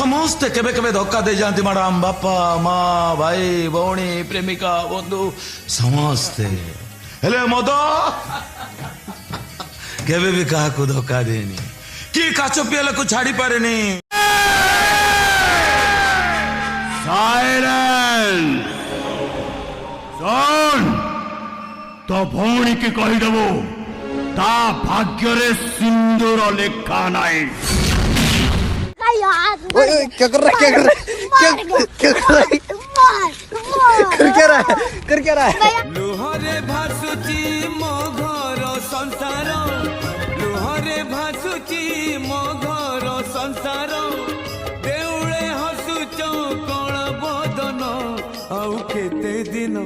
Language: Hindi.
समस्ते केबे केबे धक्का दे जाती मैडम बापा माँ भाई भौणी प्रेमिका बंधु समस्ते हेले मद केबे भी कहा को धक्का देनी कि काच पियाले को छाड़ी पारेनी साइलेंस सुन तो भौणी की कहीदेबू ता भाग्य रे सिंदूर लेखा नाई ओए क्या कर रहा है क्या कर रहा है क्या कर रहा है कर क्या रहा है कर क्या रहा है लुहरे भासुची मो घर संसार लुहरे भासुची मो घर संसार देउळे हसुच कण बदन आउ केते दिन